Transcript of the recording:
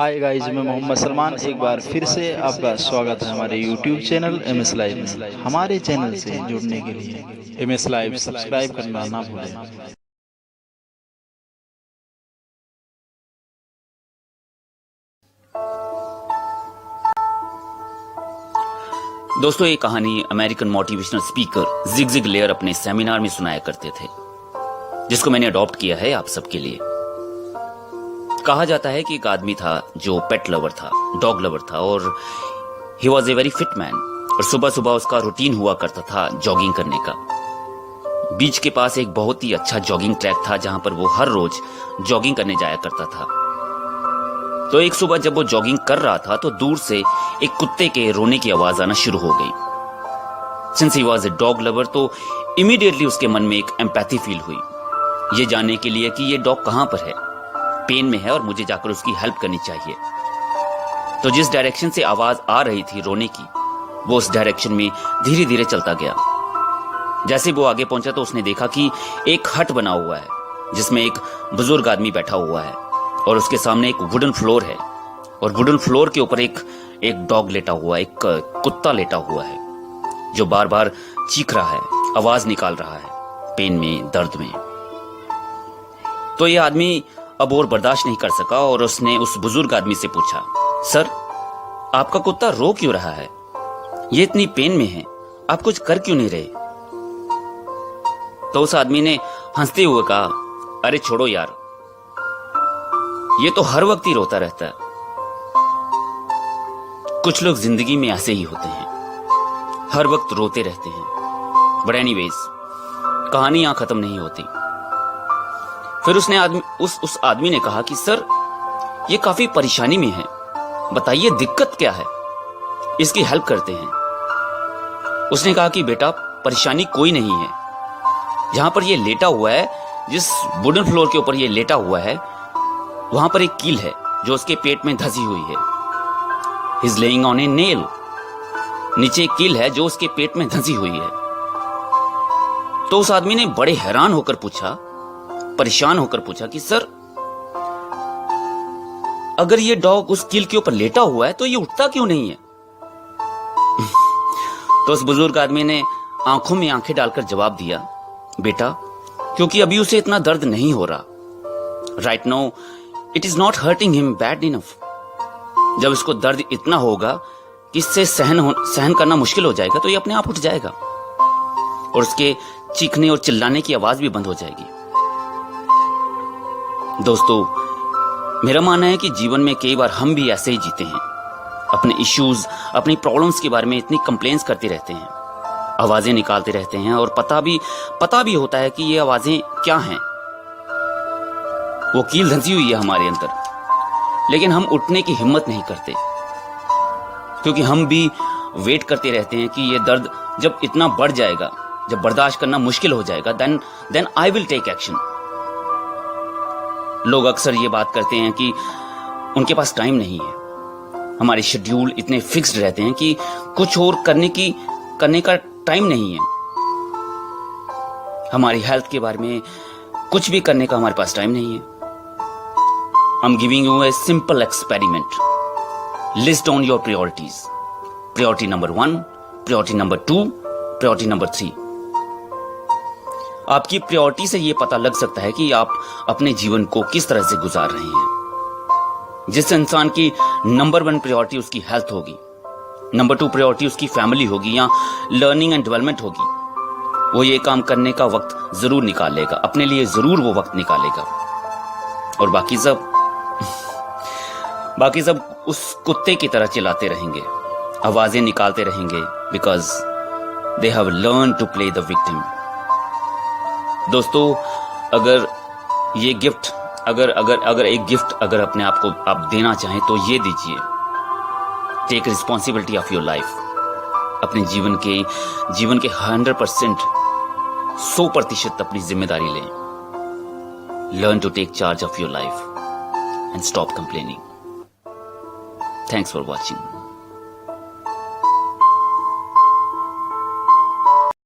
Hi guys, मैं मोहम्मद सलमान एक बार फिर से आपका स्वागत है हमारे YouTube channel M S live में। हमारे चैनल से जुड़ने के लिए एम एस लाइव सब्सक्राइब करना ना भूलें। दोस्तों, ये कहानी अमेरिकन मोटिवेशनल स्पीकर जिग जिगलेयर अपने सेमिनार में सुनाया करते थे, जिसको मैंने अडॉप्ट किया है आप सबके लिए। कहा जाता है कि एक आदमी था जो पेट लवर था, डॉग लवर था, और he was a very fit man. और सुबह सुबह उसका रूटीन हुआ करता था जॉगिंग करने का। बीच के पास एक बहुत ही अच्छा जॉगिंग ट्रैक था जहां पर वो हर रोज जॉगिंग करने जाया करता था। तो एक सुबह जब वो जॉगिंग कर रहा था तो दूर से एक कुत्ते के रोने की आवाज आना शुरू हो गई। Since he was a dog lover, तो इमीडिएटली उसके मन में एक एम्पैथी फील हुई, ये जानने के लिए कि ये डॉग कहां पर है, पेन में है और मुझे जाकर उसकी हेल्प करनी चाहिए। तो जिस डायरेक्शन से आवाज आ रही थी रोने की, वो उस डायरेक्शन में धीरे धीरे चलता गया। जैसे वो आगे पहुंचा तो उसने देखा कि एक हट बना हुआ है जिसमें एक बुजुर्ग आदमी बैठा हुआ है और उसके सामने एक वुडन फ्लोर है, और वुडन फ्लोर के ऊपर एक डॉग लेटा हुआ है, एक कुत्ता लेटा हुआ है जो बार बार चीख रहा है, आवाज निकाल रहा है, पेन में, दर्द में। तो ये आदमी अब और बर्दाश्त नहीं कर सका और उसने उस बुजुर्ग आदमी से पूछा, सर, आपका कुत्ता रो क्यों रहा है? ये इतनी पेन में है, आप कुछ कर क्यों नहीं रहे? तो उस आदमी ने हंसते हुए कहा, अरे छोड़ो यार, ये तो हर वक्त ही रोता रहता है। कुछ लोग जिंदगी में ऐसे ही होते हैं, हर वक्त रोते रहते हैं। बट एनीवेज, कहानी यहां खत्म नहीं होती। फिर उस आदमी ने कहा कि सर, ये काफी परेशानी में है, बताइए दिक्कत क्या है, इसकी हेल्प करते हैं। उसने कहा कि बेटा, परेशानी कोई नहीं है। जहां पर ये लेटा हुआ है, जिस वुडन फ्लोर के ऊपर ये लेटा हुआ है, वहां पर एक कील है जो उसके पेट में धंसी हुई है। He is laying on A nail. नीचे एक कील है जो उसके पेट में धंसी हुई है। तो उस आदमी ने बड़े हैरान होकर पूछा, परेशान होकर पूछा कि सर, अगर ये डॉग उस कील के ऊपर लेटा हुआ है तो ये उठता क्यों नहीं है? तो उस बुजुर्ग आदमी ने आंखों में आंखें डालकर जवाब दिया, बेटा, क्योंकि अभी उसे इतना दर्द नहीं हो रहा। Right now it is not hurting him bad enough. जब इसको दर्द इतना होगा कि इससे सहन करना मुश्किल हो जाएगा तो ये अपने आप उठ जाएगा और उसके चीखने और चिल्लाने की आवाज भी बंद हो जाएगी। दोस्तों, मेरा मानना है कि जीवन में कई बार हम भी ऐसे ही जीते हैं, अपने इश्यूज, अपनी प्रॉब्लम्स के बारे में इतनी कंप्लेंट्स करते रहते हैं, आवाजें निकालते रहते हैं, और पता भी होता है कि ये आवाजें क्या हैं। वो कील धंसी हुई है हमारे अंदर, लेकिन हम उठने की हिम्मत नहीं करते, क्योंकि हम भी वेट करते रहते हैं कि ये दर्द जब इतना बढ़ जाएगा, जब बर्दाश्त करना मुश्किल हो जाएगा, then I will take action. लोग अक्सर ये बात करते हैं कि उनके पास टाइम नहीं है। हमारे शेड्यूल इतने फिक्स्ड रहते हैं कि कुछ और करने का टाइम नहीं है। हमारी हेल्थ के बारे में कुछ भी करने का हमारे पास टाइम नहीं है। I'm giving you a simple experiment. List down your priorities. Priority number 1, priority number 2, priority number 3. आपकी प्रायोरिटी से यह पता लग सकता है कि आप अपने जीवन को किस तरह से गुजार रहे हैं। जिस इंसान की नंबर 1 प्रायोरिटी उसकी हेल्थ होगी, नंबर 2 प्रायोरिटी उसकी फैमिली होगी या लर्निंग एंड डेवलपमेंट होगी, वो ये काम करने का वक्त जरूर निकालेगा, अपने लिए जरूर वो वक्त निकालेगा। और बाकी सब उस कुत्ते की तरह चिल्लाते रहेंगे, आवाजें निकालते रहेंगे, because they have learn to play the victim. दोस्तों, अगर ये गिफ्ट अगर एक गिफ्ट अगर अपने आप को आप देना चाहें तो ये दीजिए, take responsibility of your life. अपने जीवन के 100%, 100% अपनी जिम्मेदारी लें। Learn to take charge of your life and stop complaining. Thanks for watching.